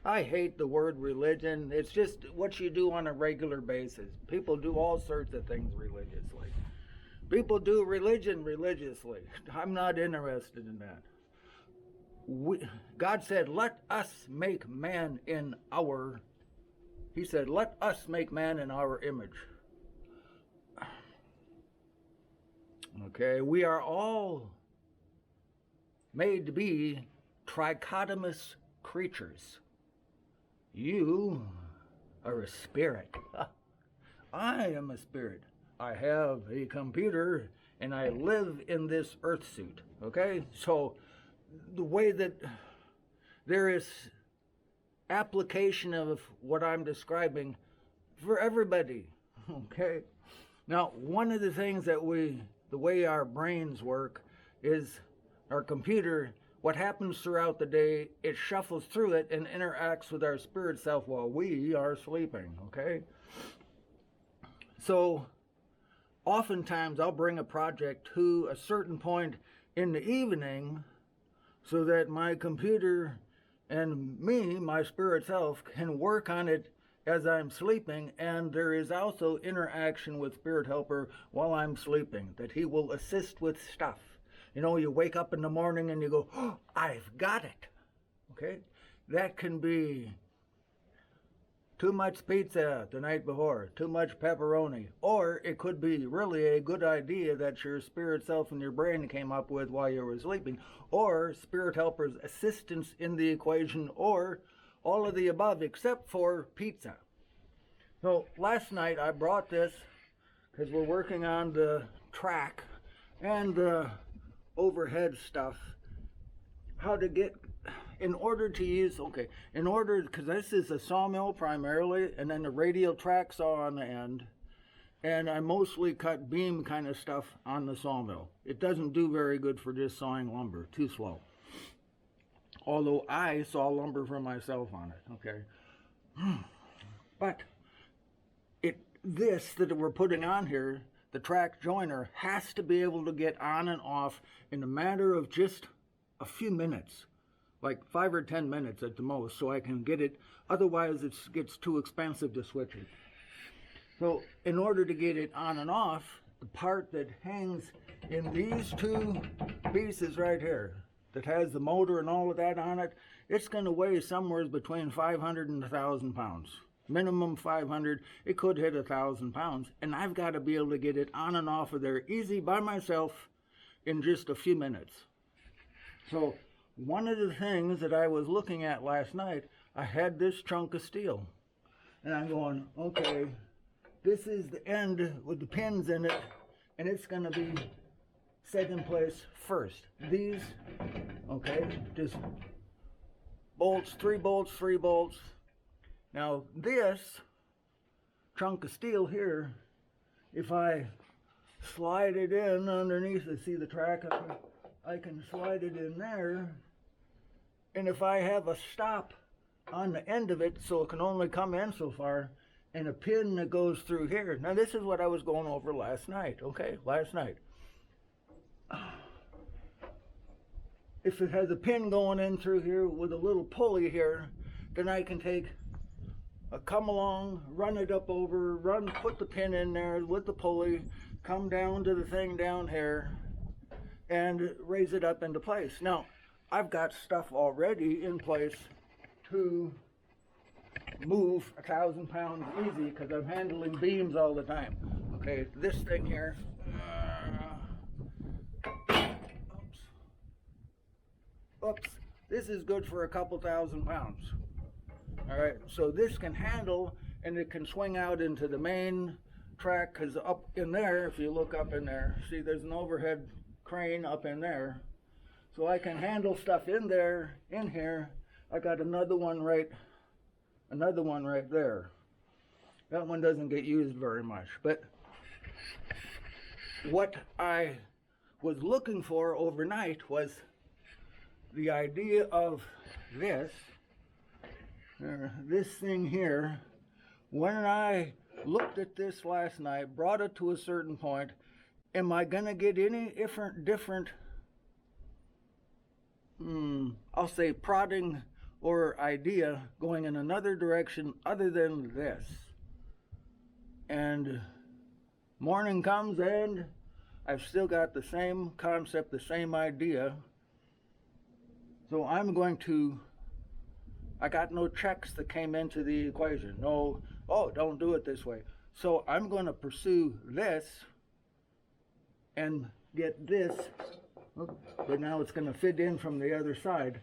I hate the word religion. It's just what you do on a regular basis. People do all sorts of things religiously. People do religion religiously. I'm not interested in that. God said, let us make man in our, he said, let us make man in our image. Okay, we are all made to be trichotomous creatures. You are a spirit. I am a spirit. I have a computer and I live in this earth suit. Okay, so the way that there is application of what I'm describing for everybody. Okay, now one of the things that the way our brains work is our computer, what happens throughout the day, it shuffles through it and interacts with our spirit self while we are sleeping, okay? So oftentimes I'll bring a project to a certain point in the evening so that my computer and me, my spirit self, can work on it as I'm sleeping, and there is also interaction with Spirit Helper while I'm sleeping, that he will assist with stuff. You know, you wake up in the morning and you go, oh, I've got it. Okay? That can be too much pizza the night before, too much pepperoni, or it could be really a good idea that your spirit self and your brain came up with while you were sleeping, or Spirit Helper's assistance in the equation, or all of the above except for pizza. So last night I brought this because we're working on the track and the overhead stuff. How to get, in order to use, because this is a sawmill primarily, and then the radial track saw on the end, and I mostly cut beam kind of stuff on the sawmill. It doesn't do very good for just sawing lumber, too slow. Although I saw lumber for myself on it, okay? But this that we're putting on here, the track joiner, has to be able to get on and off in a matter of just a few minutes, like 5 or 10 minutes at the most, so I can get it. Otherwise, it gets too expensive to switch it. So in order to get it on and off, the part that hangs in these two pieces right here, that has the motor and all of that on it, it's going to weigh somewhere between 500 and 1,000 pounds. Minimum 500, it could hit 1,000 pounds, and I've got to be able to get it on and off of there easy by myself in just a few minutes. So one of the things that I was looking at last night, I had this chunk of steel, and I'm going, okay, this is the end with the pins in it, and it's going to be set in place first. These, okay, just bolts, 3 bolts, 3 bolts. Now this chunk of steel here, if I slide it in underneath, see the track up here, I can slide it in there, and if I have a stop on the end of it so it can only come in so far, and a pin that goes through here. Now this is what I was going over last night, okay, last night. If it has a pin going in through here with a little pulley here, then I can take a come along, run it up over, put the pin in there with the pulley, come down to the thing down here, and raise it up into place. Now, I've got stuff already in place to move 1,000 pounds easy because I'm handling beams all the time. Okay, this thing here. Oops, this is good for a couple 1,000 pounds. All right, so this can handle, and it can swing out into the main track, because up in there, if you look up in there, see there's an overhead crane up in there. So I can handle stuff in there, in here. I got another one right there. That one doesn't get used very much, but what I was looking for overnight was the idea of this thing here. When I looked at this last night, brought it to a certain point, am I going to get any different, I'll say prodding or idea going in another direction other than this. And morning comes and I've still got the same concept, the same idea. So I'm going to, I got no checks that came into the equation. No, oh, don't do it this way. So I'm going to pursue this and get this, but now it's going to fit in from the other side.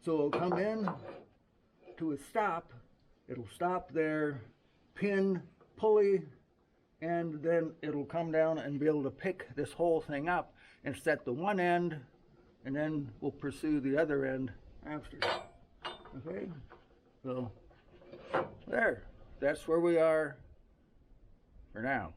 So it'll come in to a stop, it'll stop there, pin, pulley, and then it'll come down and be able to pick this whole thing up and set the one end, and then we'll pursue the other end after. Okay, so there, that's where we are for now.